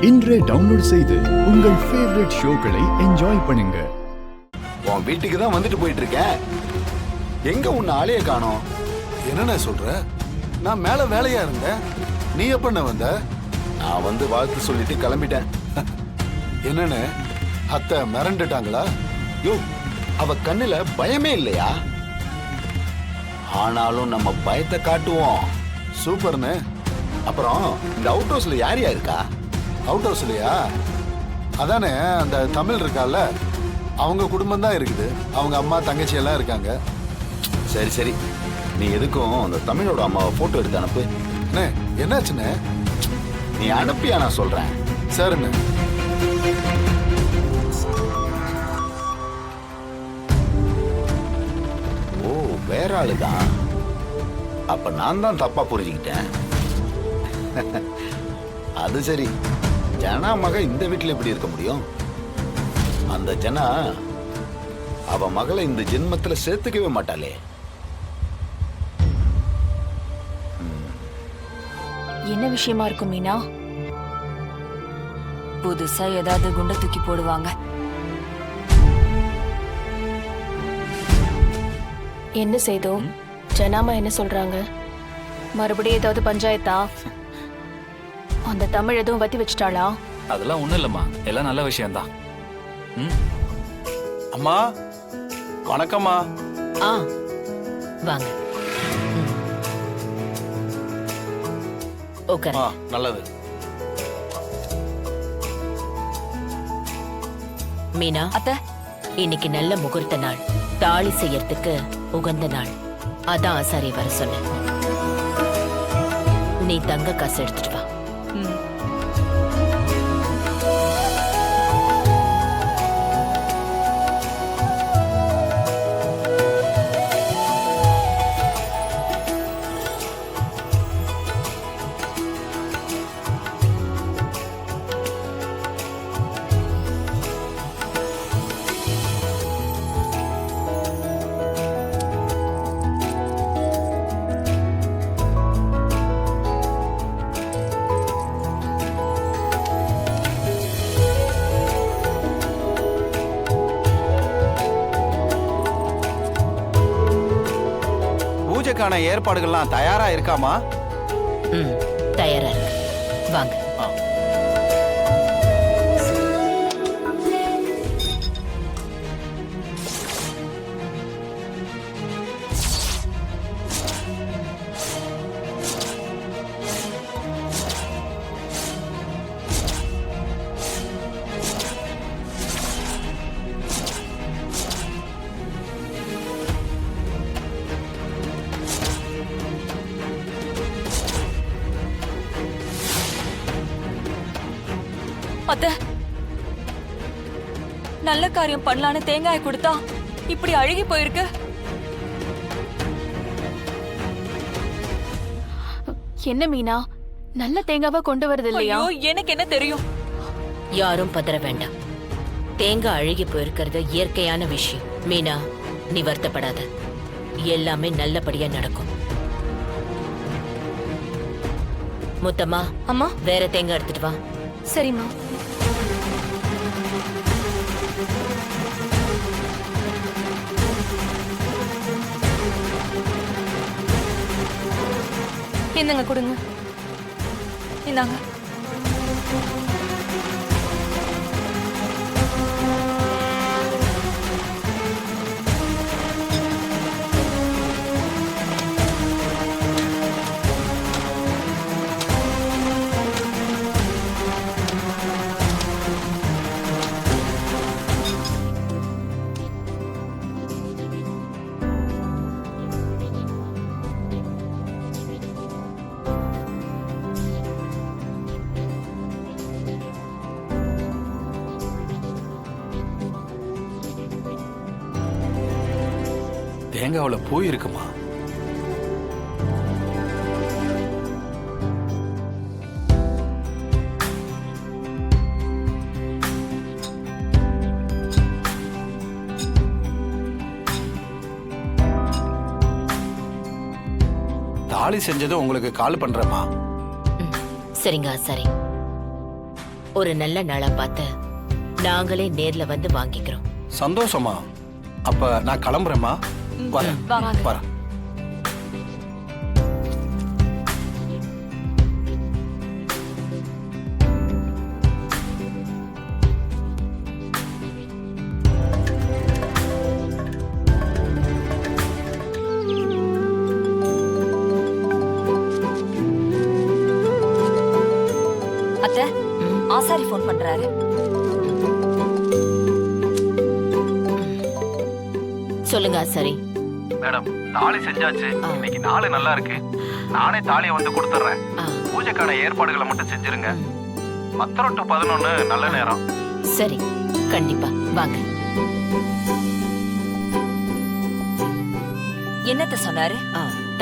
இன்றே டவுன்லோட் செய்து உங்கள் ஃபேவரட் ஷோக்களை என்ஜாய் பண்ணுங்க. உன் வீட்டுக்கு தான் வந்துட்டு போயிட்டு இருக்கேன். எங்க உன்னை ஆளைய காணோம்? என்னண்ணே சொல்ற? நான் மேல வேலையா இருந்தேன். நீ எப்பண்ண வந்த? நான் வந்து வாழ்த்து சொல்லிட்டு கிளம்பிட்டேன். என்னண்ணே, அத்தை மிரண்டுட்டாங்களா? யோ, அவ கண்ணுல பயமே இல்லையா? ஆனாலும் நம்ம பயத்தை காட்டுவோம். சூப்பர்ண்ணே. அப்புறம் இந்த அவுட் ஹவுஸ்ல யார் யார் இருக்கா? அவுட் ஹவுஸ்லயா? அதானே அந்த தமிழ் இருக்கால, அவங்க குடும்பம் தான் இருக்குது. அவங்க அம்மா தங்கச்சி எல்லாம் இருக்காங்க. சரி சரி, நீ எதுக்கும் அந்த தமிழோட அம்மாவை போட்டோ எடுத்து அனுப்பு. அண்ணே, என்னாச்சுண்ணே? நீ அனுப்பியா? நான் சொல்றேன். சரிண்ணே. ஓ, வேற ஆளுதான். அப்ப நான் தான் தப்பா புரிஞ்சுக்கிட்டேன். அது சரி, ஜனா மக இந்த வீட்டுல எப்படி இருக்க முடியும்? அந்த ஜனா அவ மகளை இந்த ஜென்மத்துல சேர்த்துக்கவே மாட்டாளே. என்ன விஷயமா இருக்கும் மீனா? புதுசா ஏதாவது குண்டை தூக்கி போடுவாங்க. என்ன செய்தோ? ஜனாமா என்ன சொல்றாங்க? மறுபடியும் ஏதாவது பஞ்சாயத்தா? அந்த தமிழ் எதுவும் வத்தி வச்சிட்டாளா? அதெல்லாம் ஒண்ணும் இல்லம்மா, எல்லாம் நல்ல விஷயம்தான். அம்மா வணக்கம்மா. வாங்க. ஓகே, நல்லது. மீனா அத்தை, இன்னைக்கு நல்ல முகூர்த்த நாள், தாலி செய்யறதுக்கு உகந்த நாள். அதான் ஆசாரி வர சொன்னேன். நீ தங்க காசு எடுத்துட்டு வா. பூஜைக்கான ஏற்பாடுகள்லாம் தயாரா இருக்காமா? தயாரா இருக்கு. வாங்க. அத்தை, நல்ல காரியம் பண்ணலான்னு தேங்காய் கொடுத்தா இப்படி அழுகி போயிருக்கு. என்ன மீனா, நல்ல தேங்காவா கொண்டு வருது இல்லையா? ஐயோ, எனக்கு என்ன தெரியும்? யாரும் பதற வேண்டாம். தேங்காய் அழுகி போயிருக்கிறது இயற்கையான விஷயம். மீனா, நீ வருத்தப்படாத. எல்லாமே நல்லபடியா நடக்கும். முத்தம்மா, அம்மா. வேற தேங்காய் எடுத்துட்டு வா. சரிம்மா. என்னங்க கொடுங்க. இந்தாங்க. தேங்காவுல பூ இருக்குமா? தாலி செஞ்சது உங்களுக்கு கால் பண்றேமா. சரிங்க, சரி. ஒரு நல்ல நாளா பார்த்து நாங்களே நேர்ல வந்து வாங்கிக்கிறோம். சந்தோஷமா? அப்ப நான் கிளம்புறேம்மா. வரேன் வாங்க. வரேன். அத்தை, ஆசாரி ஃபோன் பண்றாரு. சொல்லுங்க சரி. மேடம், தாலி செஞ்சாச்சு. இன்னைக்கு நாள் நல்லா இருக்கு. நானே தாலியை வந்து கொடுத்துட்றேன். பூஜைக்கான ஏற்பாடுகளை மட்டும் செஞ்சிருங்க. 10 to 11 நல்ல நேரம். சரி, கண்டிப்பா வாங்க. என்னத்த சொன்னாரு?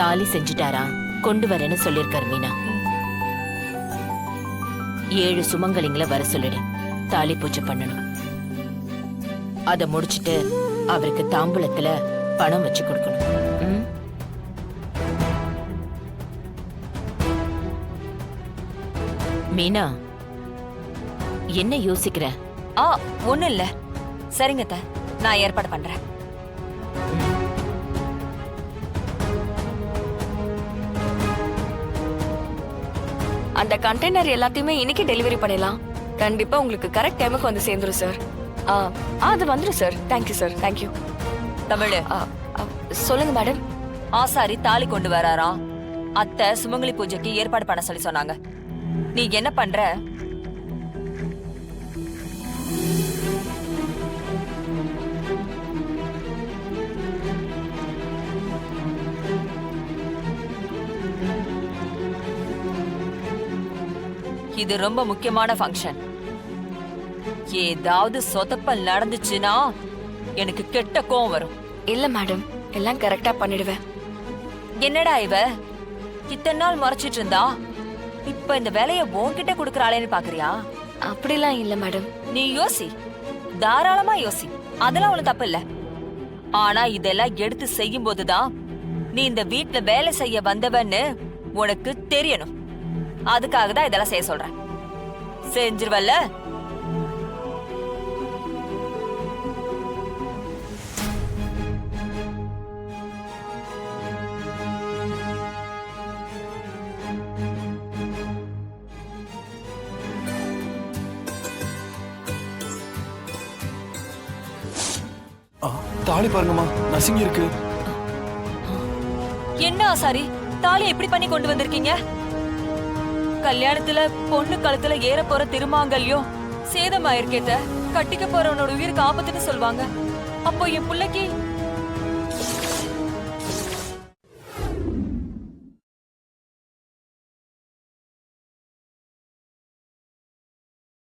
தாலி செஞ்சுட்டாரா, கொண்டு வரேன்னு சொல்லிருக்காரு மீனா. 7 சுமங்கலிங்களை வர சொல்லிடு. தாலி பூஜை பண்ணணும். அத முடிச்சிட்டு அவருக்கு தாம்பூலத்துல பணம் வச்சு கொடுக்கணும். ம்? மீனா, என்ன யோசிக்கிற? ஒண்ணும் இல்ல. சரிங்க அத்தை, நான் ஏற்பாடு பண்றேன். அந்த கண்டெய்னர் எல்லாத்தையுமே இன்னைக்கு டெலிவரி பண்ணிடலாம். கண்டிப்பா உங்களுக்கு கரெக்ட் டைமுக்கு வந்து சேர்ந்துரும் சார். அது வந்துடும் sir. Thank you sir. Thank you. Tamil, சொல்லுங்க மேடம். ஆசாரி தாலி கொண்டு வராராம். அத்தை சுமங்கலி பூஜைக்கு ஏற்பாடு பண்ண சொல்லி சொன்னாங்க. நீ என்ன பண்ற? இது ரொம்ப முக்கியமான ஃபங்க்ஷன். ஏதாவது சொதப்பல் நடந்துச்சுன்னா எனக்கு கெட்ட கோவம் வரும். இல்ல மேடம், எல்லாம் கரெக்டா பண்ணிடுவேன். என்னடா இவ இத்தனை நாள் மறைச்சிட்டு இருந்தா இப்ப இந்த வேலைய உன்கிட்ட குடுக்கறாளேன்னு பாக்குறியா? அப்படிலாம் இல்ல மேடம். நீ யோசி, தாராளமா யோசி. அதெல்லாம் ஒண்ணு தப்பு இல்ல. ஆனா இதெல்லாம் எடுத்து செய்யும் போதுதான் நீ இந்த வீட்டுல வேலை செய்ய வந்தவன்னு உனக்கு தெரியணும். அதுக்காக தான் இதெல்லாம் செய்ய சொல்றேன். செஞ்சிருவல்ல? தாலி பாருங்கம்மா, நசுங்கி இருக்கு. என்ன ஆசாரி, தாலி எப்படி பண்ணி கொண்டு வந்திருக்கீங்க? கல்யாணத்துல பொண்ணு கழுத்துல ஏற போற திருமாங்கல்யம் சேதமாயிருக்கேத்த. கட்டிக்க போறவனோட உயிருக்கு ஆபத்துன்னு சொல்லுவாங்க. அப்போ என் பிள்ளைக்கு